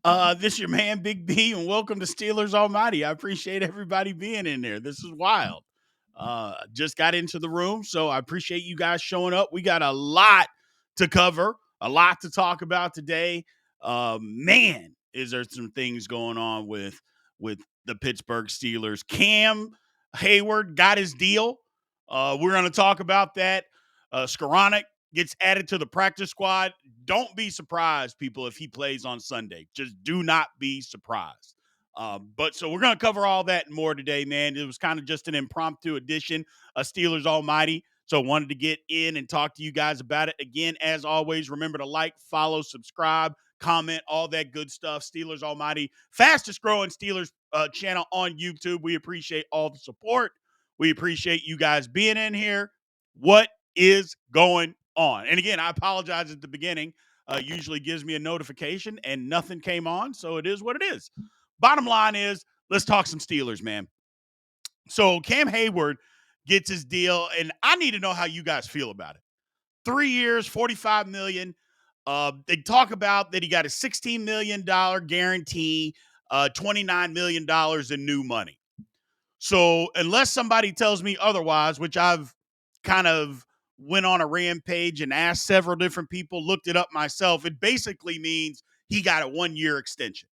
This your man, Big B, and welcome to Steelers Almighty. I appreciate everybody being in there. This is wild. Just got into the room, so I appreciate you guys showing up. We got a lot to cover, a lot to talk about today. Man, is there some things going on with the Pittsburgh Steelers? Cam Heyward got his deal. We're going to talk about that. Skoranek gets added to the practice squad. Don't be surprised, people, if he plays on Sunday. Just do not be surprised. But so we're going to cover all that and more today, man. It was kind of just an impromptu edition of Steelers Almighty. So I wanted to get in and talk to you guys about it. Again, as always, remember to like, follow, subscribe, comment, all that good stuff. Steelers Almighty, fastest growing Steelers channel on YouTube. We appreciate all the support. We appreciate you guys being in here. What is going on? And again, I apologize at the beginning. Usually gives me a notification and nothing came on. So it is what it is. Bottom line is, let's talk some Steelers, man. So Cam Heyward gets his deal, and I need to know how you guys feel about it. 3 years, $45 million. They talk about that he got a $16 million guarantee, $29 million in new money. So unless somebody tells me otherwise, which I've kind of went on a rampage and asked several different people, looked it up myself, it basically means he got a 1-year extension.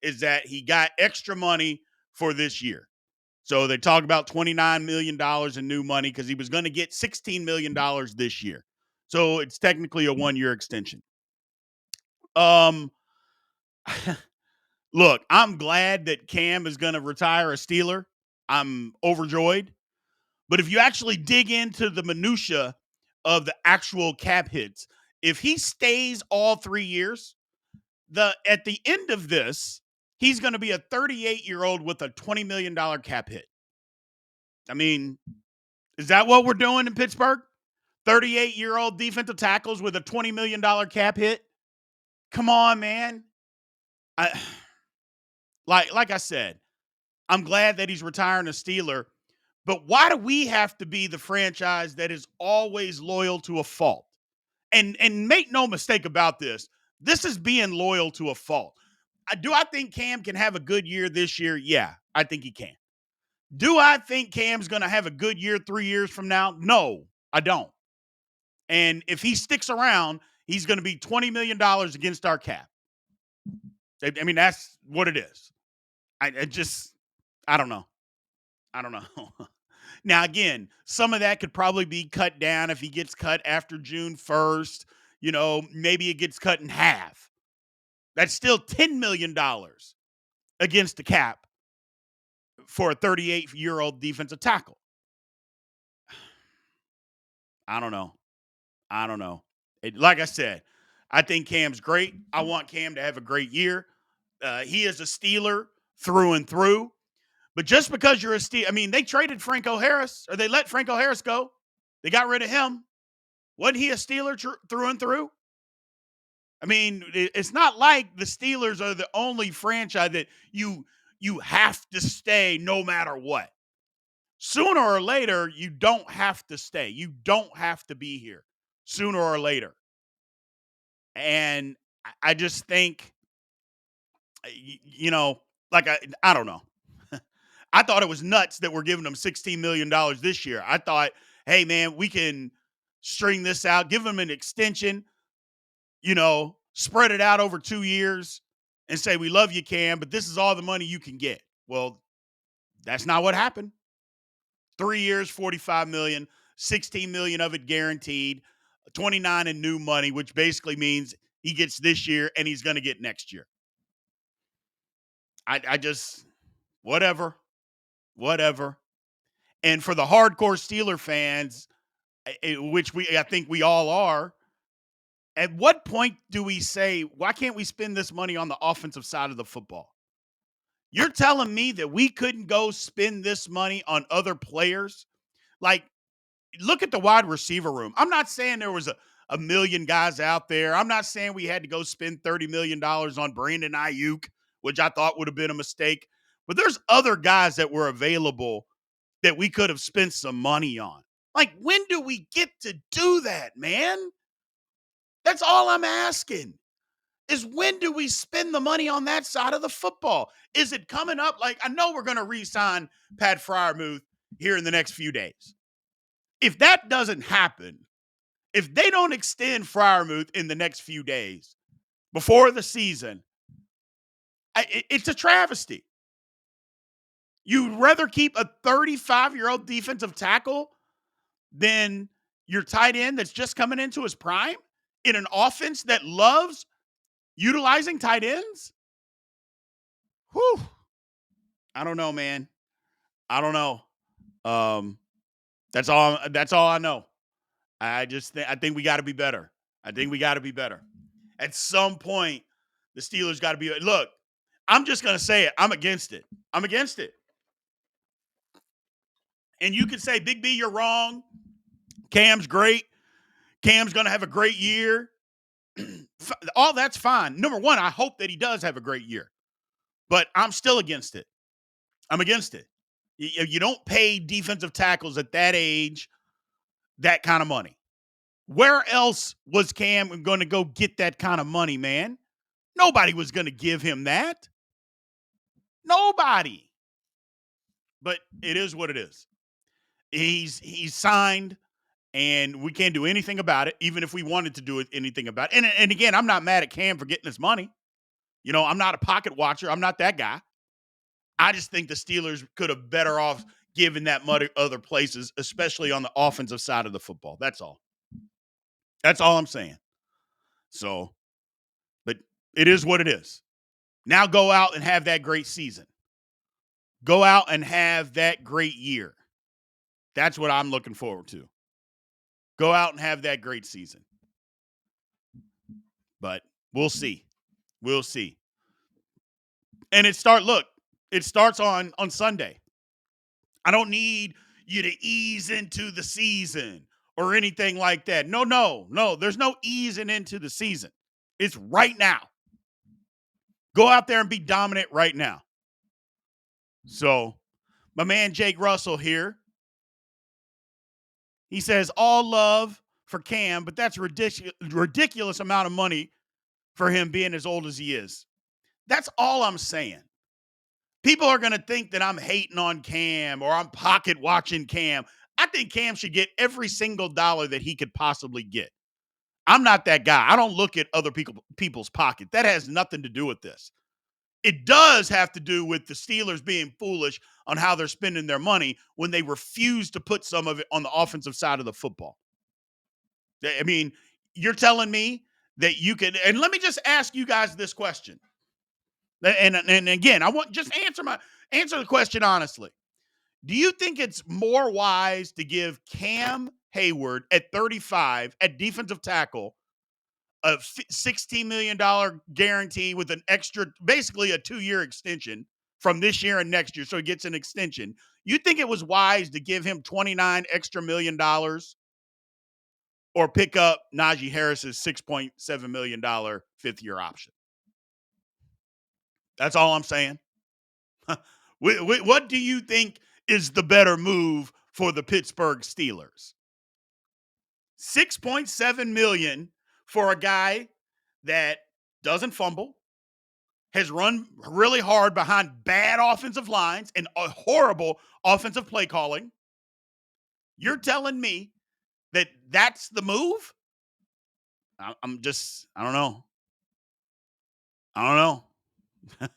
Is that he got extra money for this year. So they talk about $29 million in new money because he was going to get $16 million this year. So it's technically a 1-year extension. Um, Look, I'm glad that Cam is going to retire a Steeler. I'm overjoyed. But if you actually dig into the minutia of the actual cap hits, if he stays all 3 years, at the end of this, he's going to be a 38-year-old with a $20 million cap hit. I mean, is that what we're doing in Pittsburgh? 38-year-old defensive tackles with a $20 million cap hit? Come on, man. Like I said, I'm glad that he's retiring a Steeler, but why do we have to be the franchise that is always loyal to a fault? And make no mistake about this. This is being loyal to a fault. Do I think Cam can have a good year this year? Yeah, I think he can. Do I think Cam's going to have a good year 3 years from now? No, I don't. And if he sticks around, he's going to be $20 million against our cap. I mean, that's what it is. I don't know. I don't know. Now, again, some of that could probably be cut down if he gets cut after June 1st. Maybe it gets cut in half. That's still $10 million against the cap for a 38-year-old defensive tackle. I don't know. Like I said, I think Cam's great. I want Cam to have a great year. He is a Steeler through and through. But just because you're a Steeler, I mean, they traded Franco Harris, or they let Franco Harris go. They got rid of him. Wasn't he a Steeler through and through? I mean, it's not like the Steelers are the only franchise that you have to stay no matter what. Sooner or later, you don't have to stay. You don't have to be here sooner or later. And I just think, like I don't know. I thought it was nuts that we're giving them $16 million this year. I thought, hey, man, we can string this out, give them an extension, spread it out over 2 years and say, we love you, Cam, but this is all the money you can get. Well, that's not what happened. 3 years, $45 million, $16 million of it guaranteed, 29 in new money, which basically means he gets this year and he's going to get next year. I just, whatever. And for the hardcore Steeler fans, which I think we all are, at what point do we say, why can't we spend this money on the offensive side of the football? You're telling me that we couldn't go spend this money on other players? Like, look at the wide receiver room. I'm not saying there was a million guys out there. I'm not saying we had to go spend $30 million on Brandon Ayuk, which I thought would have been a mistake. But there's other guys that were available that we could have spent some money on. Like, when do we get to do that, man? That's all I'm asking. is when do we spend the money on that side of the football? Is it coming up? Like, I know we're going to re-sign Pat Fryermuth here in the next few days. If that doesn't happen, if they don't extend Fryermuth in the next few days before the season, it's a travesty. You'd rather keep a 35-year-old defensive tackle than your tight end that's just coming into his prime in an offense that loves utilizing tight ends? Whew. I don't know, man. I don't know. Um, that's all I know. I think we got to be better. I think we got to be better. At some point, the Steelers got to be. Look, I'm just gonna say it. I'm against it. I'm against it. And you could say, Big B, you're wrong. Cam's great. Cam's gonna have a great year. All that's fine. Number one, I hope that he does have a great year, but I'm still against it. I'm against it. You don't pay defensive tackles at that age that kind of money. Where else was Cam going to go get that kind of money, man? Nobody was going to give him that. Nobody. But it is what it is. He's signed, and we can't do anything about it, even if we wanted to do anything about it. And again, I'm not mad at Cam for getting his money. You know, I'm not a pocket watcher. I'm not that guy. I just think the Steelers could have better off giving that money other places, especially on the offensive side of the football. That's all. That's all I'm saying. So, but it is what it is. Now go out and have that great season. Go out and have that great year. That's what I'm looking forward to. Go out and have that great season. But we'll see. We'll see. And it starts on Sunday. I don't need you to ease into the season or anything like that. No. There's no easing into the season. It's right now. Go out there and be dominant right now. So, my man Jake Russell here. He says, all love for Cam, but that's a ridiculous amount of money for him being as old as he is. That's all I'm saying. People are going to think that I'm hating on Cam or I'm pocket watching Cam. I think Cam should get every single dollar that he could possibly get. I'm not that guy. I don't look at other people's pocket. That has nothing to do with this. It does have to do with the Steelers being foolish on how they're spending their money when they refuse to put some of it on the offensive side of the football. I mean, you're telling me that you could, and let me just ask you guys this question. And again, I want just answer the question honestly. Do you think it's more wise to give Cam Heyward at 35 at defensive tackle a $16 million guarantee with an extra, basically a 2-year extension from this year and next year, so he gets an extension? You think it was wise to give him 29 extra $million or pick up Najee Harris's $6.7 million fifth-year option? That's all I'm saying. What do you think is the better move for the Pittsburgh Steelers? $6.7 million for a guy that doesn't fumble, has run really hard behind bad offensive lines and a horrible offensive play calling. You're telling me that that's the move? I don't know. I don't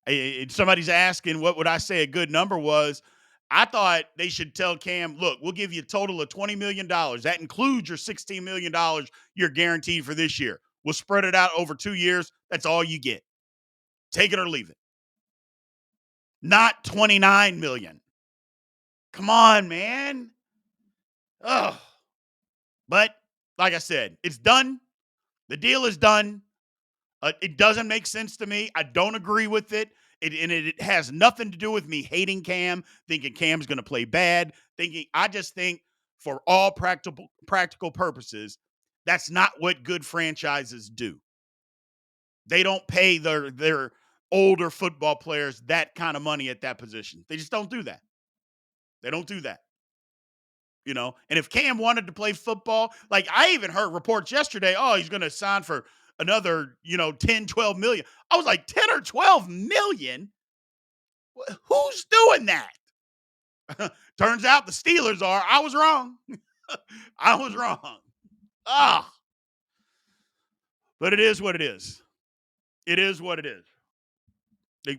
know. Somebody's asking, what would I say a good number was? I thought they should tell Cam, look, we'll give you a total of $20 million. That includes your $16 million you're guaranteed for this year. We'll spread it out over 2 years. That's all you get. Take it or leave it. Not $29 million. Come on, man. Ugh. But like I said, it's done. The deal is done. It doesn't make sense to me. I don't agree with it. It has nothing to do with me hating Cam, thinking Cam's going to play bad, I just think for all practical purposes, that's not what good franchises do. They don't pay their older football players that kind of money at that position. They just don't do that. They don't do that. You know, and if Cam wanted to play football, like I even heard reports yesterday, oh, he's going to sign for another, 10, 12 million. I was like, 10 or 12 million? Who's doing that? Turns out the Steelers are. I was wrong. I was wrong. Ah, but it is what it is. It is what it is.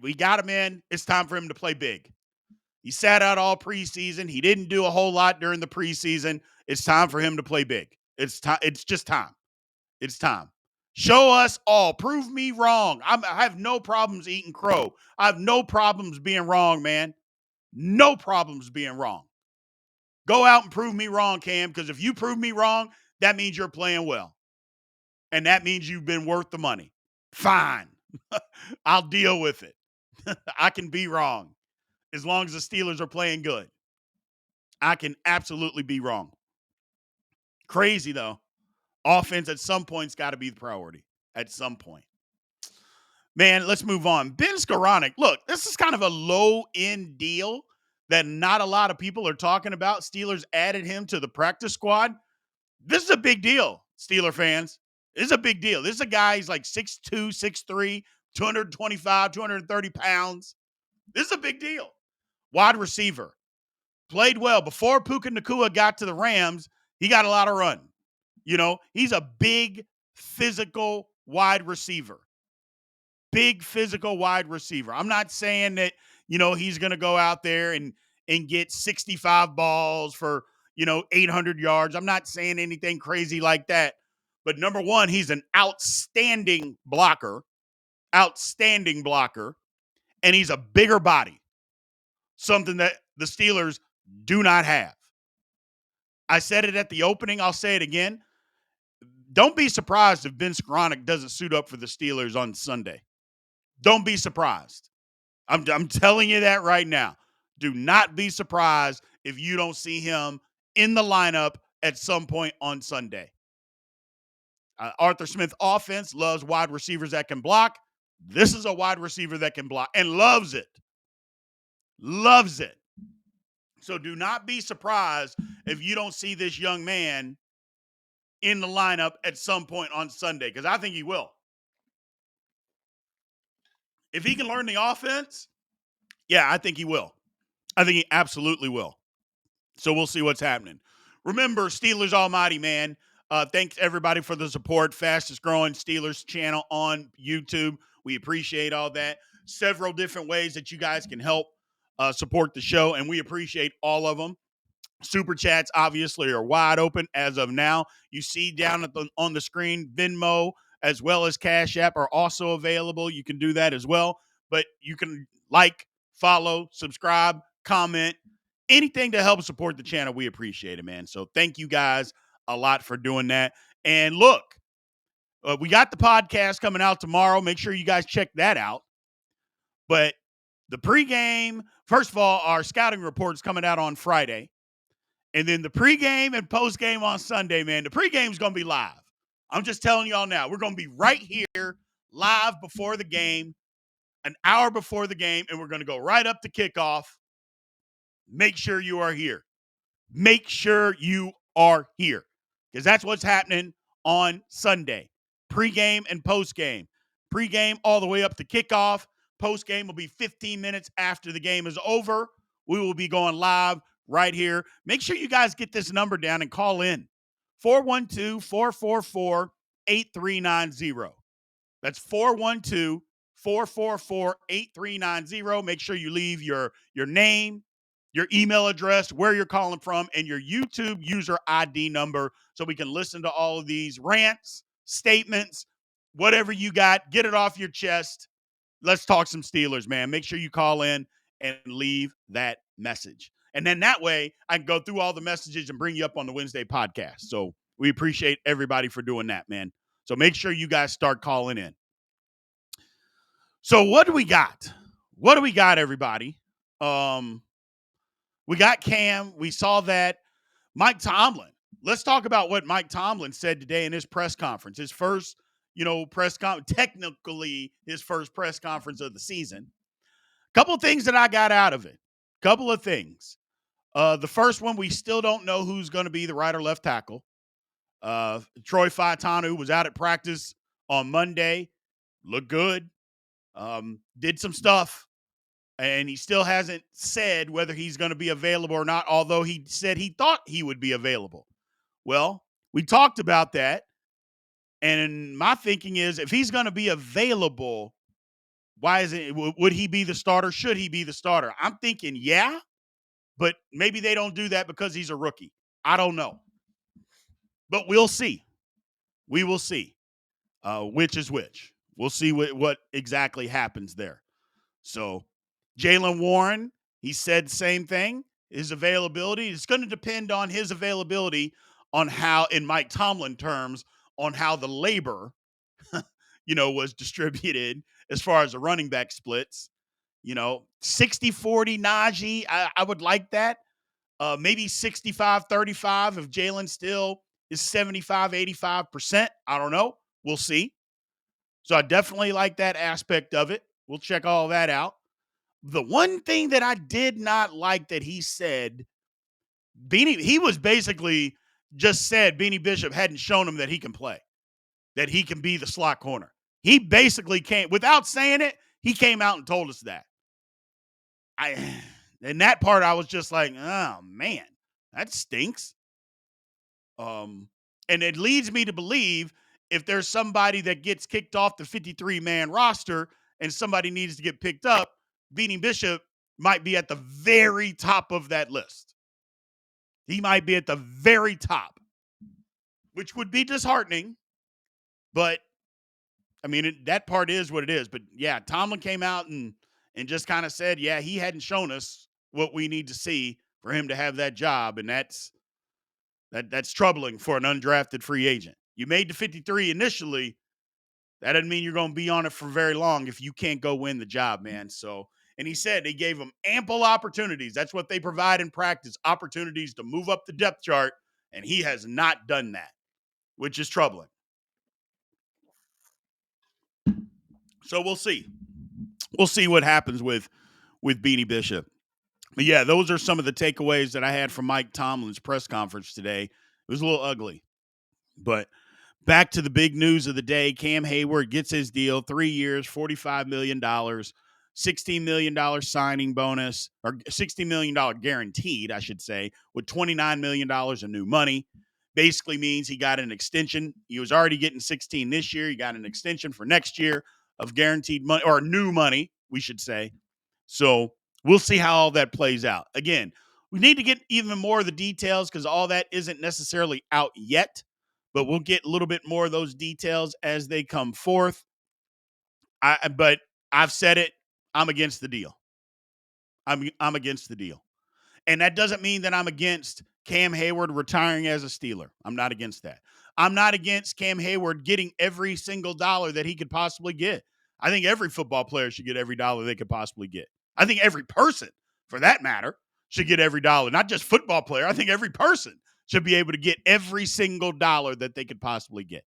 We got him in. It's time for him to play big. He sat out all preseason. He didn't do a whole lot during the preseason. It's time for him to play big. It's time. It's just time. It's time. Show us all. Prove me wrong. I have no problems eating crow. I have no problems being wrong, man. No problems being wrong. Go out and prove me wrong, Cam, because if you prove me wrong, that means you're playing well. And that means you've been worth the money. Fine. I'll deal with it. I can be wrong as long as the Steelers are playing good. I can absolutely be wrong. Crazy, though. Offense at some point's got to be the priority. At some point. Man, let's move on. Ben Skoranek, look, this is kind of a low-end deal that not a lot of people are talking about. Steelers added him to the practice squad. This is a big deal, Steeler fans. This is a big deal. This is a guy, he's like 6'2", 6'3", 225, 230 pounds. This is a big deal. Wide receiver. Played well. Before Puka Nacua got to the Rams, he got a lot of run. He's a big, physical wide receiver. Big, physical wide receiver. I'm not saying that, he's going to go out there and get 65 balls for, 800 yards. I'm not saying anything crazy like that. But number one, he's an outstanding blocker, and he's a bigger body, something that the Steelers do not have. I said it at the opening. I'll say it again. Don't be surprised if Ben Skoranek doesn't suit up for the Steelers on Sunday. Don't be surprised. I'm telling you that right now. Do not be surprised if you don't see him in the lineup at some point on Sunday. Arthur Smith offense loves wide receivers that can block. This is a wide receiver that can block and loves it. Loves it. So do not be surprised if you don't see this young man in the lineup at some point on Sunday, because I think he will. If he can learn the offense, yeah, I think he will. I think he absolutely will. So we'll see what's happening. Remember, Steelers Almighty, man. Thanks, everybody, for the support. Fastest growing Steelers channel on YouTube. We appreciate all that. Several different ways that you guys can help support the show, and we appreciate all of them. Super chats, obviously, are wide open as of now. You see down on the screen, Venmo as well as Cash App are also available. You can do that as well. But you can like, follow, subscribe, comment, anything to help support the channel. We appreciate it, man. So thank you guys a lot for doing that. And look, we got the podcast coming out tomorrow. Make sure you guys check that out. But the pregame, first of all, our scouting report's coming out on Friday. And then the pregame and postgame on Sunday, man. The pregame's going to be live. I'm just telling y'all now. We're going to be right here live before the game, an hour before the game, and we're going to go right up to kickoff. Make sure you are here. Make sure you are here, because that's what's happening on Sunday. Pregame and postgame. Pregame all the way up to kickoff. Postgame will be 15 minutes after the game is over. We will be going live right here. Make sure you guys get this number down and call in. 412-444-8390. That's 412-444-8390. Make sure you leave your name, your email address, where you're calling from, and your YouTube user ID number so we can listen to all of these rants, statements, whatever you got. Get it off your chest. Let's talk some Steelers, man. Make sure you call in and leave that message. And then that way I can go through all the messages and bring you up on the Wednesday podcast. So we appreciate everybody for doing that, man. So make sure you guys start calling in. So what do we got? What do we got, everybody? We got Cam. We saw that. Mike Tomlin. Let's talk about what Mike Tomlin said today in his press conference. His first, technically his first press conference of the season. Couple of things that I got out of it. Couple of things. The first one, we still don't know who's going to be the right or left tackle. Troy Fautanu was out at practice on Monday, looked good, did some stuff, and he still hasn't said whether he's going to be available or not, although he said he thought he would be available. Well, we talked about that, and my thinking is if he's going to be available, why is it? Would he be the starter? Should he be the starter? I'm thinking, yeah, but maybe they don't do that because he's a rookie. I don't know, but we'll see. We will see which is which. We'll see what exactly happens there. So, Jaylen Warren, he said the same thing. His availability is going to depend on his availability on how, in Mike Tomlin terms, on how the labor, was distributed as far as the running back splits. 60-40 Najee, I would like that. Maybe 65-35 if Jalen still is 75-85%. I don't know. We'll see. So I definitely like that aspect of it. We'll check all that out. The one thing that I did not like that he said, he was basically just said Beanie Bishop hadn't shown him that he can play, that he can be the slot corner. He basically came, without saying it, he came out and told us that. And that part I was just like, oh man, that stinks. And it leads me to believe if there's somebody that gets kicked off the 53-man roster and somebody needs to get picked up, Beanie Bishop might be at the very top of that list. He might be at the very top, which would be disheartening. But, I mean, that part is what it is. But, yeah, Tomlin came out and just kind of said, yeah, he hadn't shown us what we need to see for him to have that job. And that's troubling for an undrafted free agent. You made the 53 initially. That doesn't mean you're going to be on it for very long if you can't go win the job, man. So, and he said they gave him ample opportunities. That's what they provide in practice, opportunities to move up the depth chart, and he has not done that, which is troubling. So we'll see. We'll see what happens with Beanie Bishop. But yeah, those are some of the takeaways that I had from Mike Tomlin's press conference today. It was a little ugly, but back to the big news of the day. Cam Heyward gets his deal, 3 years, $45 million, $16 million signing bonus, or $60 million guaranteed, I should say, with $29 million in new money. Basically means he got an extension. He was already getting 16 this year. He got an extension for next year of guaranteed money, or new money, we should say. So we'll see how all that plays out. Again, we need to get even more of the details because all that isn't necessarily out yet, but we'll get a little bit more of those details as they come forth. But I've said it. I'm against the deal. I'm against the deal. And that doesn't mean that I'm against Cam Heyward retiring as a Steeler. I'm not against that. I'm not against Cam Heyward getting every single dollar that he could possibly get. I think every football player should get every dollar they could possibly get. I think every person, for that matter, should get every dollar. Not just football player. I think every person should be able to get every single dollar that they could possibly get.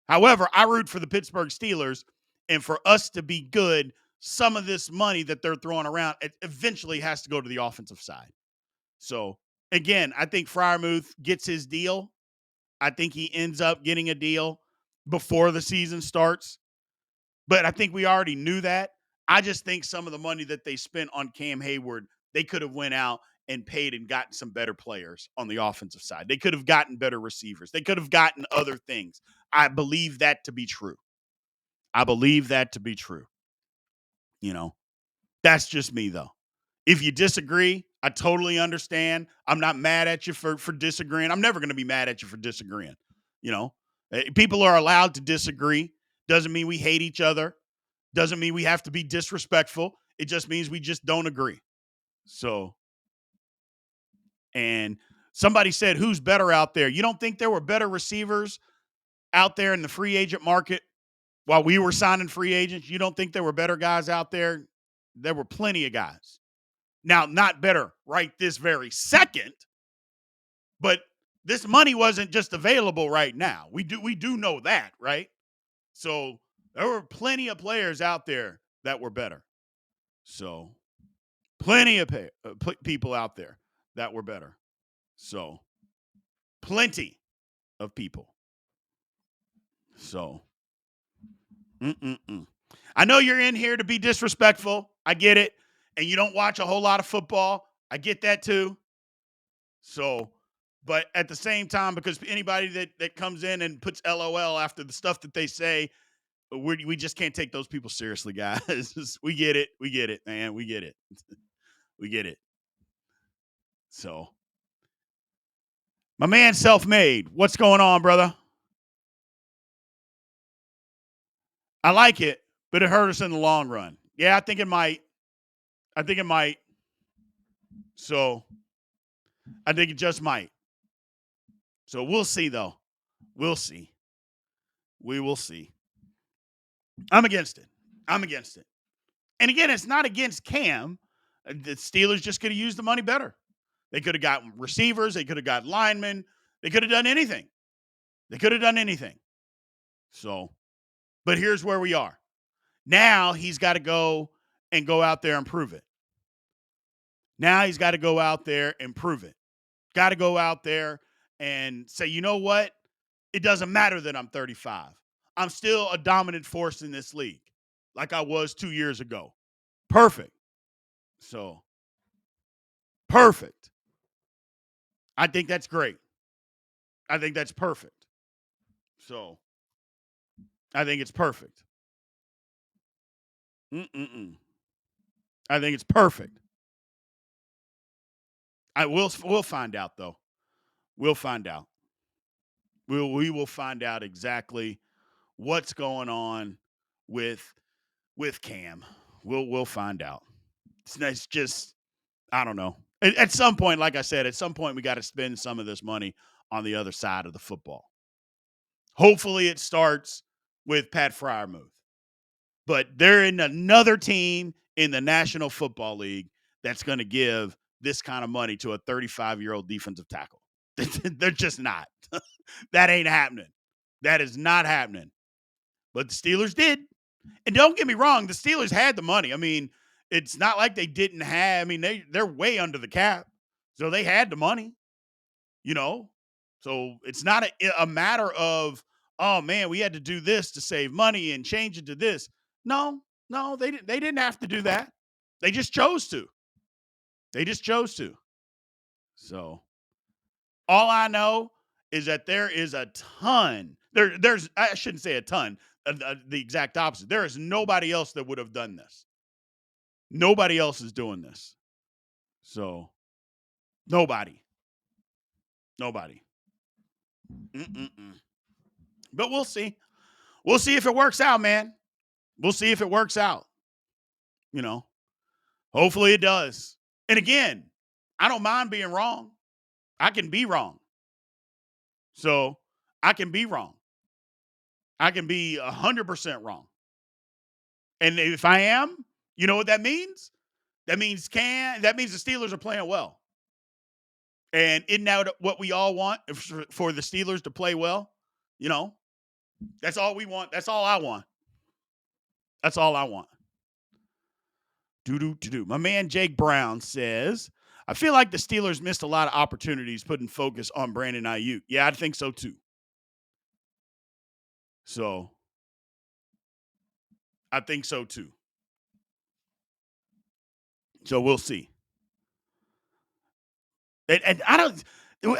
However, I root for the Pittsburgh Steelers, and for us to be good, some of this money that they're throwing around, it eventually has to go to the offensive side. So, again, I think Freiermuth gets his deal. I think he ends up getting a deal before the season starts. But I think we already knew that. I just think some of the money that they spent on Cam Heyward, they could have went out and paid and gotten some better players on the offensive side. They could have gotten better receivers. They could have gotten other things. I believe that to be true. I believe that to be true. That's just me, though. If you disagree, I totally understand. I'm not mad at you for disagreeing. I'm never going to be mad at you for disagreeing. People are allowed to disagree. Doesn't mean we hate each other. Doesn't mean we have to be disrespectful. It just means we just don't agree. So, and somebody said, who's better out there? You don't think there were better receivers out there in the free agent market while we were signing free agents? You don't think there were better guys out there? There were plenty of guys. Now, not better right this very second, but this money wasn't just available right now. We do know that, right? So there were plenty of players out there that were better. So plenty of people out there that were better. So plenty of people. So, mm-mm-mm. I know you're in here to be disrespectful. I get it. And you don't watch a whole lot of football. I get that too. So, but at the same time, because anybody that comes in and puts LOL after the stuff that they say, we just can't take those people seriously, guys. We get it. We get it, man. We get it. We get it. So, my man, self-made. What's going on, brother? I like it, but it hurt us in the long run. Yeah, I think it might. I think it might. So, I think it just might. So, we'll see, though. We'll see. We will see. I'm against it. I'm against it. And again, it's not against Cam. The Steelers just could have used the money better. They could have gotten receivers. They could have got linemen. They could have done anything. They could have done anything. So, but here's where we are. Now he's got to go out there and prove it. Now he's got to go out there and prove it. Got to go out there and say, you know what? It doesn't matter that I'm 35. I'm still a dominant force in this league like I was 2 years ago. Perfect. So, perfect. I think that's great. I think that's perfect. So, I think it's perfect. Mm-mm-mm. I think it's perfect. We'll find out though. We'll find out. We will find out exactly what's going on with Cam. We'll find out. It's just I don't know. At some point, like I said, at some point we got to spend some of this money on the other side of the football. Hopefully, it starts with Pat Fryermuth. But they're in another team in the National Football League that's going to give this kind of money to a 35-year-old defensive tackle. They're just not. That ain't happening. That is not happening. But the Steelers did. And don't get me wrong, the Steelers had the money. I mean, it's not like they didn't have. I mean, they're way under the cap. So they had the money, you know. So it's not a matter of, oh man, we had to do this to save money and change it to this. No, no, they didn't have to do that. They just chose to. They just chose to. So all I know is that there is a ton. There's I shouldn't say a ton. The exact opposite. There is nobody else that would have done this. Nobody else is doing this. So nobody, nobody. Mm-mm-mm. But we'll see. We'll see if it works out, man. We'll see if it works out. You know, hopefully it does. And again, I don't mind being wrong. I can be wrong. So I can be wrong. I can be 100% wrong. And if I am, you know what that means? That means the Steelers are playing well. And isn't that what we all want for the Steelers to play well? You know, that's all we want. That's all I want. That's all I want. Do. My man Jake Brown says, I feel like the Steelers missed a lot of opportunities putting focus on Brandon Ayuk. Yeah, I think so too. So I think so too. So we'll see. And I don't.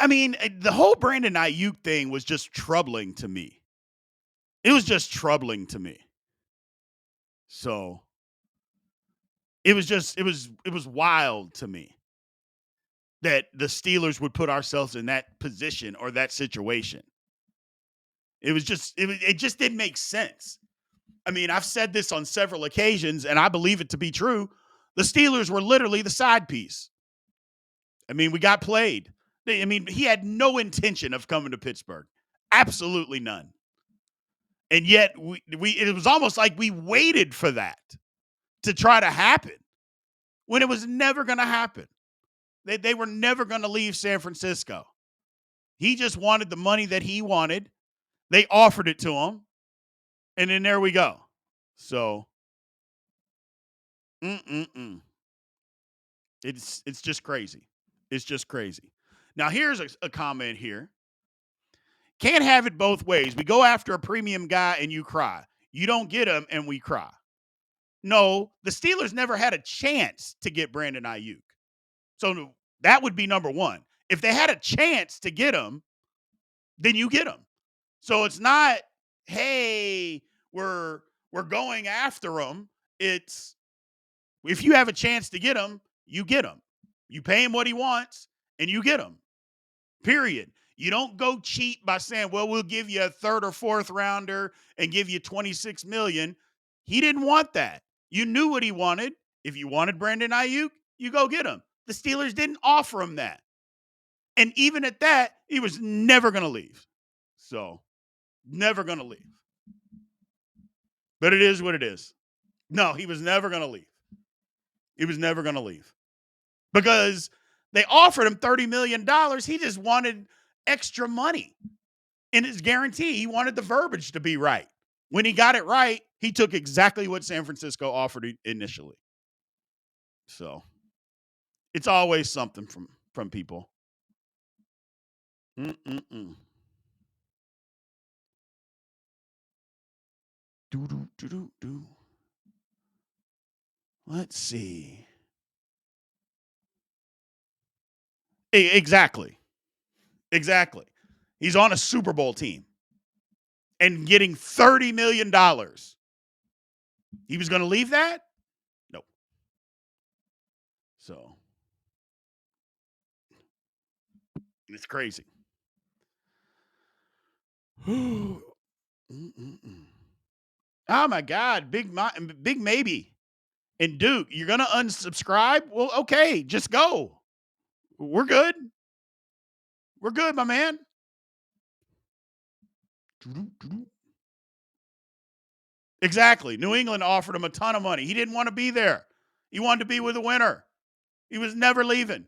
I mean, the whole Brandon Ayuk thing was just troubling to me. It was just troubling to me. So it was wild to me that the Steelers would put ourselves in that position or that situation. It just didn't make sense. I mean, I've said this on several occasions, and I believe it to be true. The Steelers were literally the side piece. I mean, we got played. I mean, he had no intention of coming to Pittsburgh. Absolutely none. And yet we it was almost like we waited for that to try to happen when it was never going to happen. They were never going to leave San Francisco. He just wanted the money that he wanted. They offered it to him. And then there we go. So, mm-mm-mm. It's just crazy. It's just crazy. Now, here's a comment here. Can't have it both ways. We go after a premium guy and you cry. You don't get him and we cry. No, the Steelers never had a chance to get Brandon Ayuk. So that would be number one. If they had a chance to get him, then you get him. So it's not, hey, we're going after him. It's if you have a chance to get him, you get him. You pay him what he wants and you get him. Period. You don't go cheat by saying, well, we'll give you a third or fourth rounder and give you 26 million. He didn't want that. You knew what he wanted. If you wanted Brandon Ayuk, you go get him. The Steelers didn't offer him that. And even at that, he was never going to leave. So, never going to leave. But it is what it is. No, he was never going to leave. He was never going to leave. Because they offered him $30 million. He just wanted extra money in his guarantee. He wanted the verbiage to be right. When he got it right, he took exactly what San Francisco offered initially. So it's always something from people. Mm-mm-mm. Do. Let's see. Exactly. He's on a Super Bowl team and getting $30 million. He was going to leave that? Nope. So it's crazy. Oh my God. Big maybe. And Duke, you're going to unsubscribe? Well, okay, just go. We're good. We're good, my man. Exactly. New England offered him a ton of money. He didn't want to be there. He wanted to be with a winner. He was never leaving.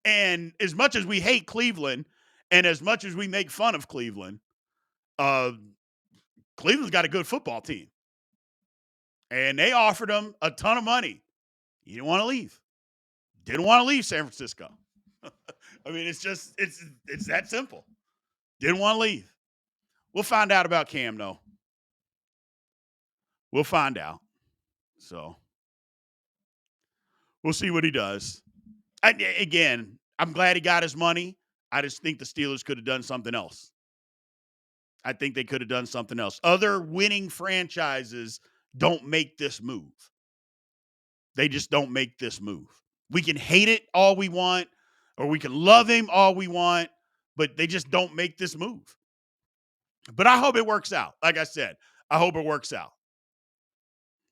And as much as we hate Cleveland and as much as we make fun of Cleveland, Cleveland's got a good football team. And they offered him a ton of money. He didn't want to leave. Didn't want to leave San Francisco. I mean, it's that simple. Didn't want to leave. We'll find out about Cam, though. We'll find out. So we'll see what he does. Again, I'm glad he got his money. I just think the Steelers could have done something else. I think they could have done something else. Other winning franchises don't make this move. They just don't make this move. We can hate it all we want, or we can love him all we want, but they just don't make this move. But I hope it works out. Like I said, I hope it works out.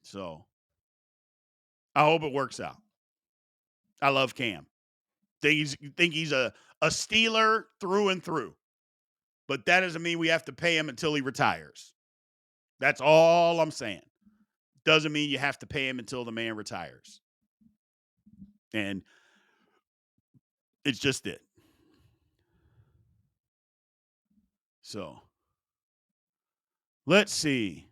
So I hope it works out. I love Cam. Think he's a Steeler through and through. But that doesn't mean we have to pay him until he retires. That's all I'm saying. Doesn't mean you have to pay him until the man retires. And it's just it. So let's see.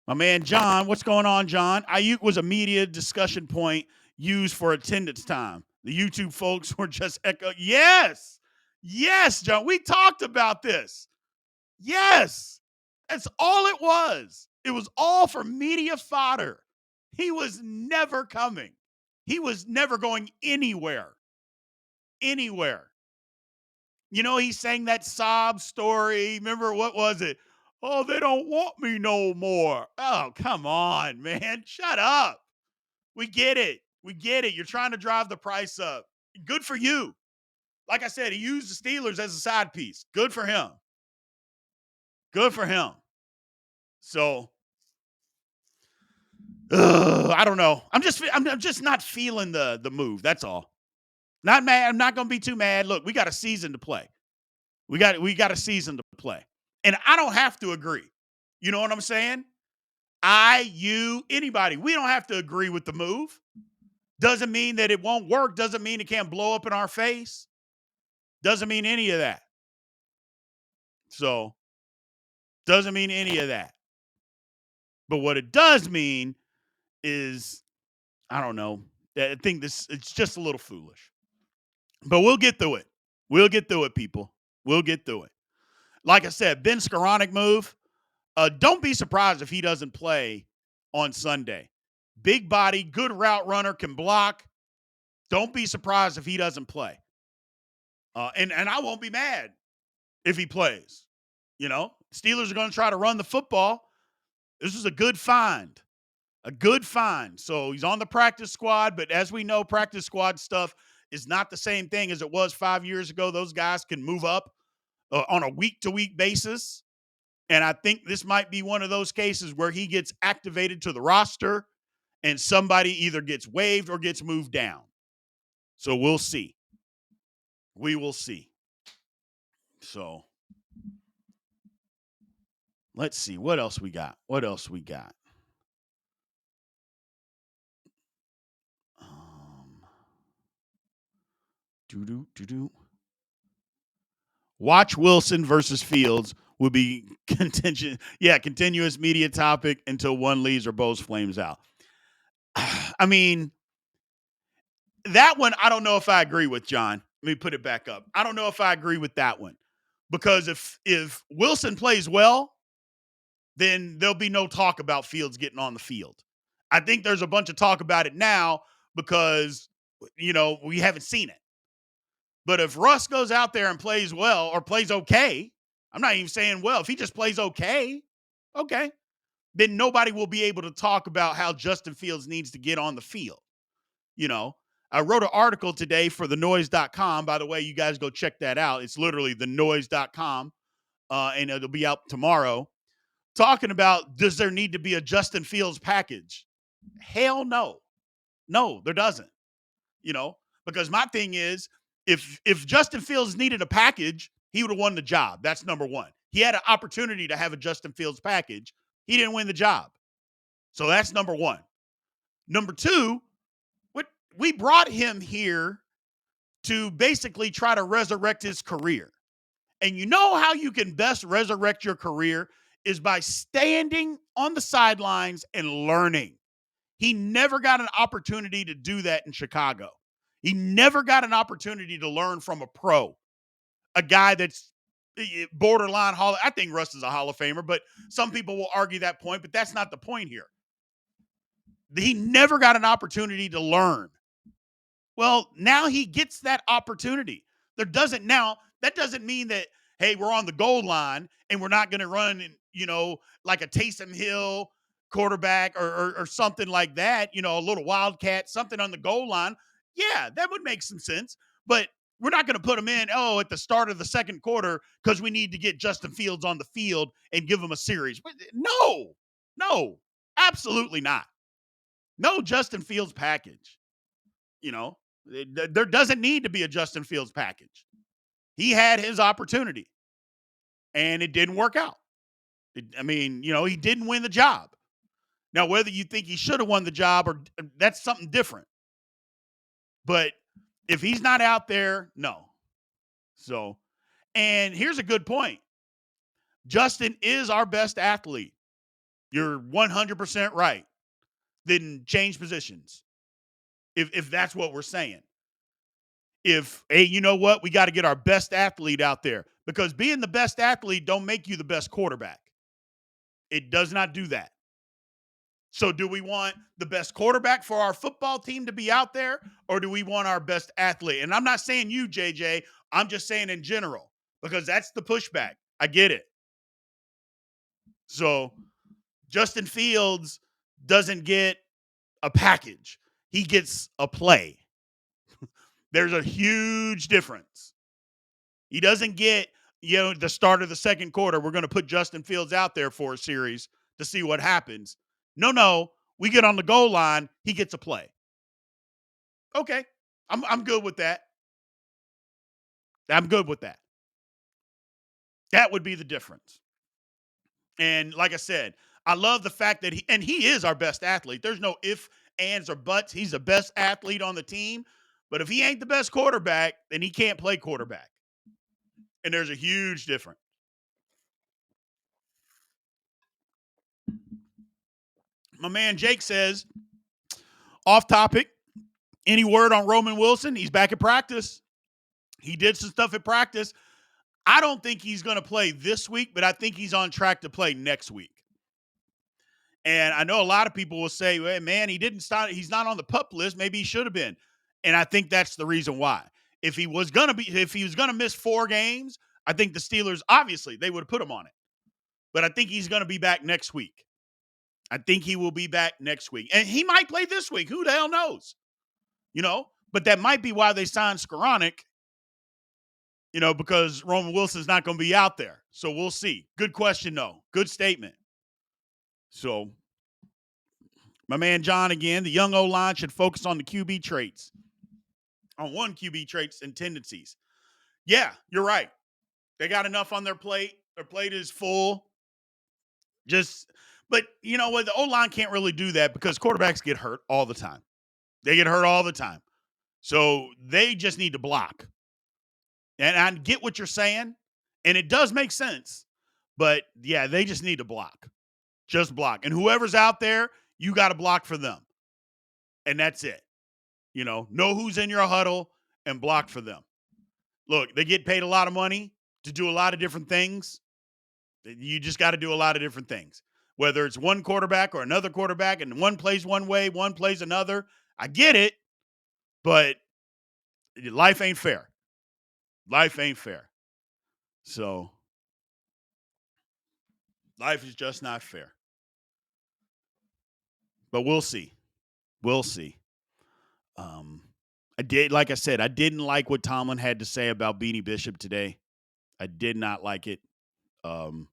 My man John, what's going on, John? Ayuk was a media discussion point used for attendance time. The YouTube folks were just echo. Yes, John. We talked about this. Yes, that's all it was. It was all for media fodder. He was never coming. He was never going anywhere. Anywhere. You know, he sang that sob story. Remember, what was it? Oh, they don't want me no more. Oh, come on, man. Shut up. We get it. You're trying to drive the price up. Good for you. Like I said, he used the Steelers as a side piece. Good for him. So, I don't know. I'm just not feeling the move. That's all. Not mad. I'm not going to be too mad. Look, we got a season to play. We got a season to play. And I don't have to agree. You know what I'm saying? You, anybody, we don't have to agree with the move. Doesn't mean that it won't work. Doesn't mean it can't blow up in our face. Doesn't mean any of that. So, doesn't mean any of that. But what it does mean is, I don't know. I think it's just a little foolish. But we'll get through it. We'll get through it, people. We'll get through it. Like I said, Ben Skoranek move. Don't be surprised if he doesn't play on Sunday. Big body, good route runner, can block. Don't be surprised if he doesn't play. And I won't be mad if he plays. You know, Steelers are going to try to run the football. This is a good find. A good find. So he's on the practice squad, but as we know, practice squad stuff is not the same thing as it was 5 years ago. Those guys can move up on a week-to-week basis. And I think this might be one of those cases where he gets activated to the roster and somebody either gets waived or gets moved down. So we'll see. We will see. So let's see. What else we got? What else we got? Do. Watch Wilson versus Fields will be continuous media topic until one leaves or both flames out. I mean, that one, I don't know if I agree with, John. Let me put it back up. I don't know if I agree with that one. Because if Wilson plays well, then there'll be no talk about Fields getting on the field. I think there's a bunch of talk about it now because, we haven't seen it. But if Russ goes out there and plays well or plays okay, I'm not even saying well, if he just plays okay, then nobody will be able to talk about how Justin Fields needs to get on the field. I wrote an article today for thenoise.com. By the way, you guys go check that out. It's literally thenoise.com, and it'll be out tomorrow, talking about, does there need to be a Justin Fields package? Hell no. No, there doesn't. Because my thing is, if Justin Fields needed a package, he would have won the job. That's number one. He had an opportunity to have a Justin Fields package. He didn't win the job. So that's number one. Number two, we brought him here to basically try to resurrect his career. And you know how you can best resurrect your career is by standing on the sidelines and learning. He never got an opportunity to do that in Chicago. He never got an opportunity to learn from a pro, a guy that's borderline Hall. I think Russ is a Hall of Famer, but some people will argue that point, but that's not the point here. He never got an opportunity to learn. Well, now he gets that opportunity. That doesn't mean that, hey, we're on the goal line and we're not going to run, like a Taysom Hill quarterback or something like that, a little wildcat, something on the goal line. Yeah, that would make some sense. But we're not going to put him in, at the start of the second quarter because we need to get Justin Fields on the field and give him a series. No, absolutely not. No Justin Fields package. There doesn't need to be a Justin Fields package. He had his opportunity, and it didn't work out. He didn't win the job. Now, whether you think he should have won the job or that's something different. But if he's not out there, no. So, and here's a good point. Justin is our best athlete. You're 100% right. Then change positions. If that's what we're saying. Hey, you know what? We got to get our best athlete out there, because being the best athlete don't make you the best quarterback. It does not do that. So do we want the best quarterback for our football team to be out there, or do we want our best athlete? And I'm not saying you, JJ. I'm just saying in general, because that's the pushback. I get it. So Justin Fields doesn't get a package. He gets a play. There's a huge difference. He doesn't get, the start of the second quarter, we're going to put Justin Fields out there for a series to see what happens. No. We get on the goal line, he gets a play. Okay. I'm good with that. I'm good with that. That would be the difference. And like I said, I love the fact that he is our best athlete. There's no ifs, ands, or buts. He's the best athlete on the team. But if he ain't the best quarterback, then he can't play quarterback. And there's a huge difference. My man Jake says, off topic, any word on Roman Wilson? He's back at practice. He did some stuff at practice. I don't think he's going to play this week, but I think he's on track to play next week. And I know a lot of people will say, well, man, he didn't start. He's not on the PUP list. Maybe he should have been. And I think that's the reason why. If he was going to miss 4 games, I think the Steelers, obviously, they would have put him on it. But I think he's going to be back next week. I think he will be back next week. And he might play this week. Who the hell knows? But that might be why they signed Skoranek, because Roman Wilson's not going to be out there. So we'll see. Good question, though. Good statement. So, my man John again, the young O-line should focus on the QB traits. On one QB traits and tendencies. Yeah, you're right. They got enough on their plate. Their plate is full. But you know what? The O-line can't really do that because quarterbacks get hurt all the time. They get hurt all the time. So they just need to block. And I get what you're saying, and it does make sense. But, yeah, they just need to block. Just block. And whoever's out there, you got to block for them. And that's it. Know who's in your huddle and block for them. Look, they get paid a lot of money to do a lot of different things. You just got to do a lot of different things. Whether it's one quarterback or another quarterback, and one plays one way, one plays another. I get it, but life ain't fair. Life ain't fair. So, life is just not fair. But we'll see. We'll see. Like I said, I didn't like what Tomlin had to say about Beanie Bishop today. I did not like it. Oh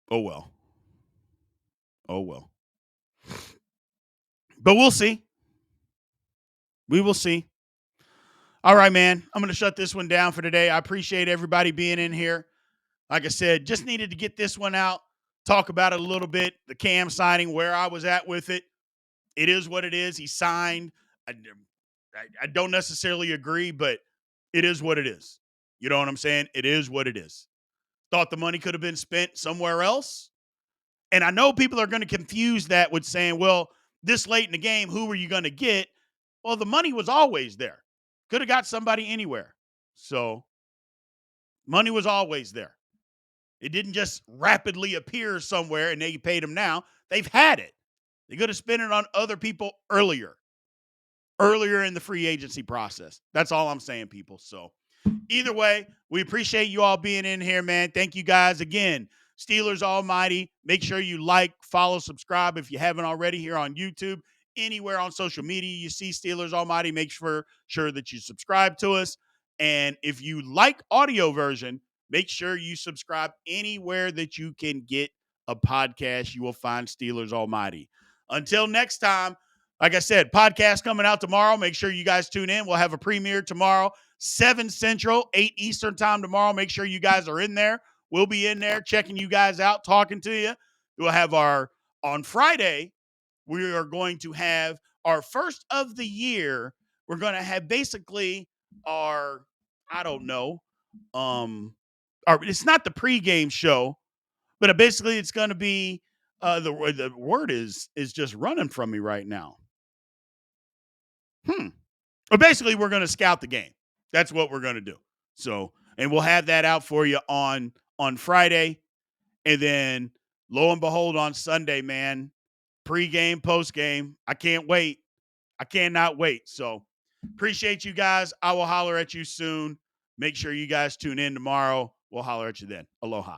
well. Oh well. But we'll see. We will see. All right, man. I'm going to shut this one down for today. I appreciate everybody being in here. Like I said, just needed to get this one out, talk about it a little bit, the Cam signing, where I was at with it. It is what it is. He signed. I don't necessarily agree, but it is what it is. You know what I'm saying? It is what it is. Thought the money could have been spent somewhere else. And I know people are going to confuse that with saying, well, this late in the game, who were you going to get? Well, the money was always there. Could have got somebody anywhere. So money was always there. It didn't just rapidly appear somewhere and they paid them now. They've had it. They could have spent it on other people earlier in the free agency process. That's all I'm saying, people. So either way, we appreciate you all being in here, man. Thank you guys again. Steelers Almighty. Make sure you like, follow, subscribe if you haven't already here on YouTube. Anywhere on social media you see Steelers Almighty, make sure that you subscribe to us. And if you like audio version, make sure you subscribe anywhere that you can get a podcast. You will find Steelers Almighty. Until next time, like I said, podcast coming out tomorrow. Make sure you guys tune in. We'll have a premiere tomorrow, 7 Central, 8 Eastern time tomorrow. Make sure you guys are in there. We'll be in there checking you guys out, talking to you. We'll have on Friday, we are going to have our first of the year. We're going to have basically our, I don't know, it's not the pregame show, but basically it's going to be, the word is just running from me right now. But basically, we're going to scout the game. That's what we're going to do. So, and we'll have that out for you on Friday. And then, lo and behold, on Sunday, man, pre-game, post-game. I can't wait. I cannot wait. So, appreciate you guys. I will holler at you soon. Make sure you guys tune in tomorrow. We'll holler at you then. Aloha.